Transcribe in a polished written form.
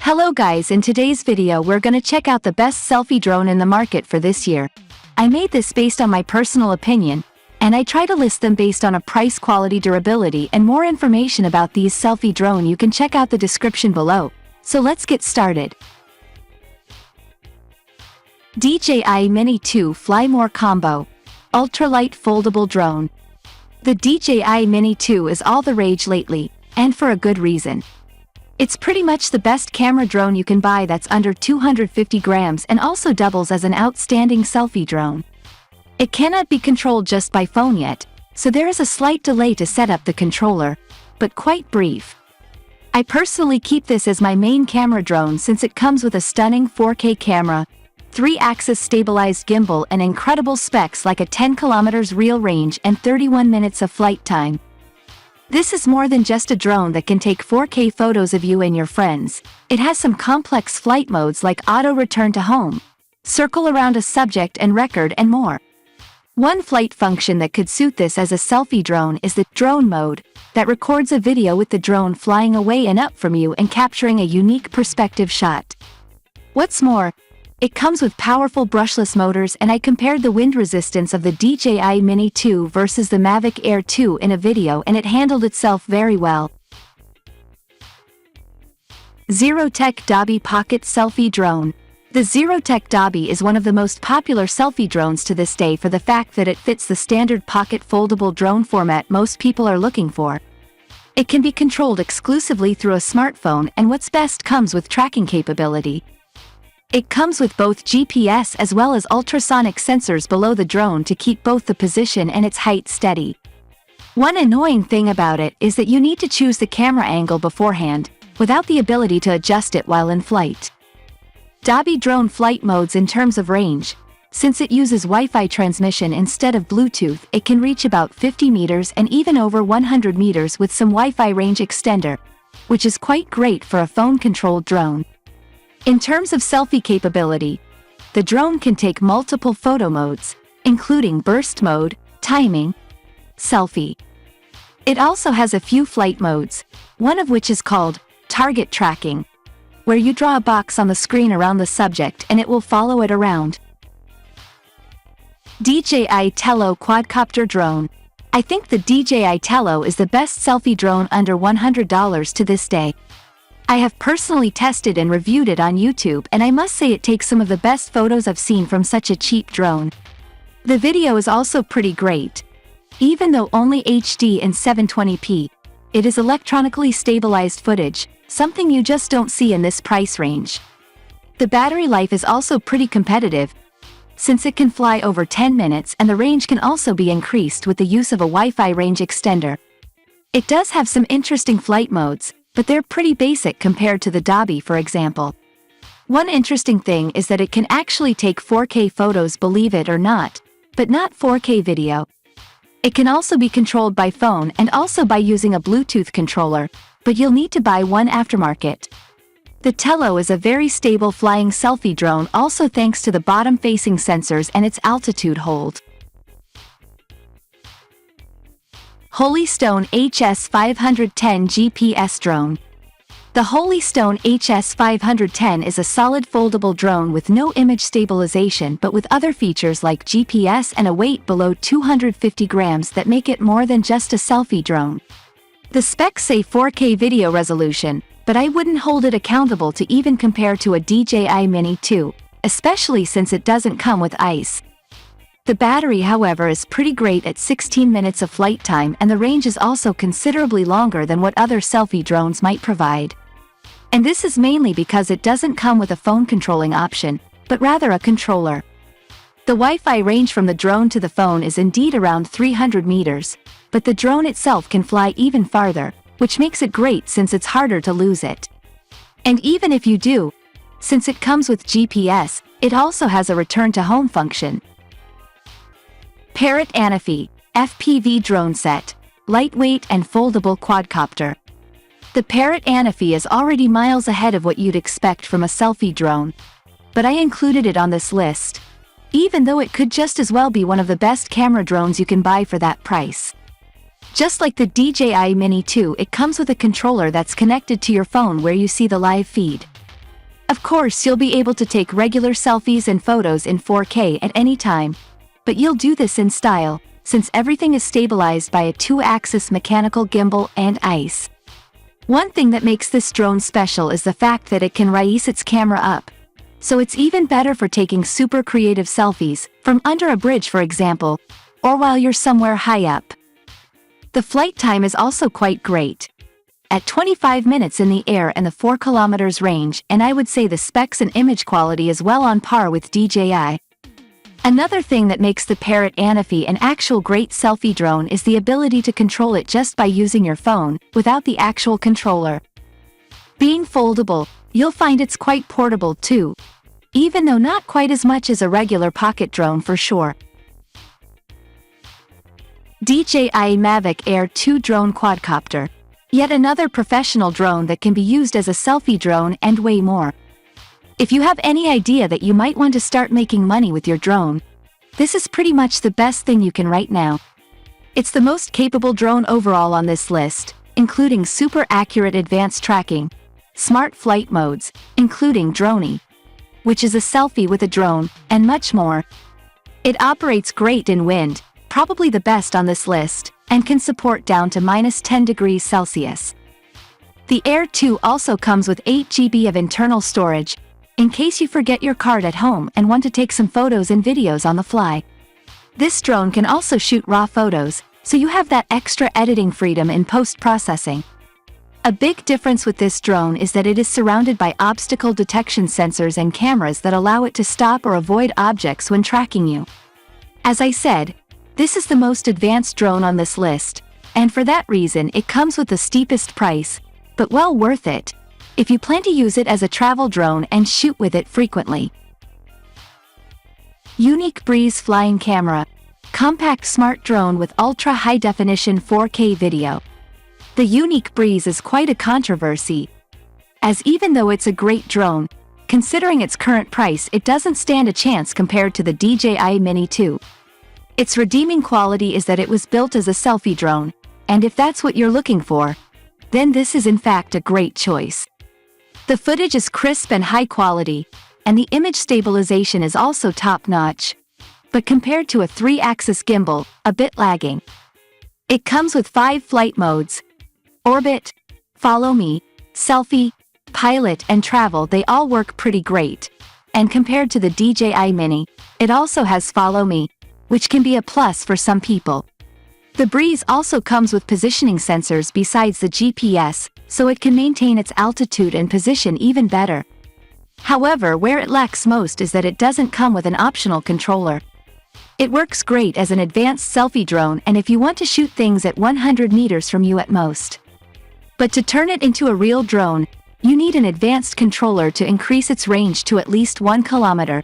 Hello guys, in today's video we're gonna check out the best selfie drone in the market for this year. I made this based on my personal opinion, and I try to list them based on a price, quality, durability, and more information about these selfie drone you can check out the description below. So let's get started. DJI Mini 2 Fly More Combo Ultralight Foldable Drone. The DJI Mini 2 is all the rage lately, and for a good reason. It's pretty much the best camera drone you can buy that's under 250 grams and also doubles as an outstanding selfie drone. It cannot be controlled just by phone yet, so there is a slight delay to set up the controller, but quite brief. I personally keep this as my main camera drone since it comes with a stunning 4K camera, 3-axis stabilized gimbal and incredible specs like a 10 km reel range and 31 minutes of flight time. This is more than just a drone that can take 4K photos of you and your friends. It has some complex flight modes like auto return to home, circle around a subject and record, and more. One flight function that could suit this as a selfie drone is the drone mode, that records a video with the drone flying away and up from you and capturing a unique perspective shot. What's more, it comes with powerful brushless motors, and I compared the wind resistance of the DJI Mini 2 versus the Mavic Air 2 in a video, and it handled itself very well. Zerotech Dobby Pocket Selfie Drone. The Zerotech Dobby is one of the most popular selfie drones to this day for the fact that it fits the standard pocket foldable drone format most people are looking for. It can be controlled exclusively through a smartphone, and what's best, comes with tracking capability. It comes with both GPS as well as ultrasonic sensors below the drone to keep both the position and its height steady. One annoying thing about it is that you need to choose the camera angle beforehand, without the ability to adjust it while in flight. Dobby drone flight modes. In terms of range, since it uses Wi-Fi transmission instead of Bluetooth, it can reach about 50 meters and even over 100 meters with some Wi-Fi range extender, which is quite great for a phone-controlled drone. In terms of selfie capability, the drone can take multiple photo modes, including burst mode, timing, selfie. It also has a few flight modes, one of which is called target tracking, where you draw a box on the screen around the subject and it will follow it around. DJI Tello Quadcopter Drone. I think the DJI Tello is the best selfie drone under $100 to this day. I have personally tested and reviewed it on YouTube, and I must say it takes some of the best photos I've seen from such a cheap drone. The video is also pretty great. Even though only HD and 720p, it is electronically stabilized footage, something you just don't see in this price range. The battery life is also pretty competitive, since it can fly over 10 minutes, and the range can also be increased with the use of a Wi-Fi range extender. It does have some interesting flight modes, but they're pretty basic compared to the Dobby, for example. One interesting thing is that it can actually take 4K photos, believe it or not, but not 4K video. It can also be controlled by phone and also by using a Bluetooth controller, but you'll need to buy one aftermarket. The Tello is a very stable flying selfie drone, also thanks to the bottom-facing sensors and its altitude hold. Holystone HS510 GPS Drone. The Holystone HS510 is a solid foldable drone with no image stabilization but with other features like GPS and a weight below 250 grams that make it more than just a selfie drone. The specs say 4K video resolution, but I wouldn't hold it accountable to even compare to a DJI Mini 2, especially since it doesn't come with ice. The battery, however, is pretty great at 16 minutes of flight time, and the range is also considerably longer than what other selfie drones might provide. And this is mainly because it doesn't come with a phone controlling option, but rather a controller. The Wi-Fi range from the drone to the phone is indeed around 300 meters, but the drone itself can fly even farther, which makes it great since it's harder to lose it. And even if you do, since it comes with GPS, it also has a return to home function. Parrot ANFI FPV Drone Set. Lightweight and foldable quadcopter. The Parrot ANFI is already miles ahead of what you'd expect from a selfie drone, but I included it on this list, even though it could just as well be one of the best camera drones you can buy for that price. Just like the DJI Mini 2, it comes with a controller that's connected to your phone where you see the live feed. Of course, you'll be able to take regular selfies and photos in 4K at any time. But you'll do this in style, since everything is stabilized by a 2-axis mechanical gimbal and ICE. One thing that makes this drone special is the fact that it can raise its camera up. So it's even better for taking super creative selfies, from under a bridge for example, or while you're somewhere high up. The flight time is also quite great. At 25 minutes in the air and the 4 kilometers range, and I would say the specs and image quality is well on par with DJI. Another thing that makes the Parrot ANFI an actual great selfie drone is the ability to control it just by using your phone, without the actual controller. Being foldable, you'll find it's quite portable too, even though not quite as much as a regular pocket drone for sure. DJI Mavic Air 2 Drone Quadcopter. Yet another professional drone that can be used as a selfie drone and way more. If you have any idea that you might want to start making money with your drone, this is pretty much the best thing you can right now. It's the most capable drone overall on this list, including super accurate advanced tracking, smart flight modes, including Droney, which is a selfie with a drone, and much more. It operates great in wind, probably the best on this list, and can support down to -10 degrees Celsius. The Air 2 also comes with 8 GB of internal storage, in case you forget your card at home and want to take some photos and videos on the fly. This drone can also shoot raw photos, so you have that extra editing freedom in post-processing. A big difference with this drone is that it is surrounded by obstacle detection sensors and cameras that allow it to stop or avoid objects when tracking you. As I said, this is the most advanced drone on this list, and for that reason it comes with the steepest price, but well worth it, if you plan to use it as a travel drone and shoot with it frequently. Yuneec Breeze Flying Camera. Compact smart drone with ultra-high-definition 4K video. The Yuneec Breeze is quite a controversy, as even though it's a great drone, considering its current price it doesn't stand a chance compared to the DJI Mini 2. Its redeeming quality is that it was built as a selfie drone, and if that's what you're looking for, then this is in fact a great choice. The footage is crisp and high quality, and the image stabilization is also top-notch, but compared to a 3-axis gimbal, a bit lagging. It comes with 5 flight modes: orbit, follow me, selfie, pilot and travel. They all work pretty great, and compared to the DJI Mini, it also has follow me, which can be a plus for some people. The Breeze also comes with positioning sensors besides the GPS, so it can maintain its altitude and position even better. However, where it lacks most is that it doesn't come with an optional controller. It works great as an advanced selfie drone and if you want to shoot things at 100 meters from you at most. But to turn it into a real drone, you need an advanced controller to increase its range to at least 1 kilometer,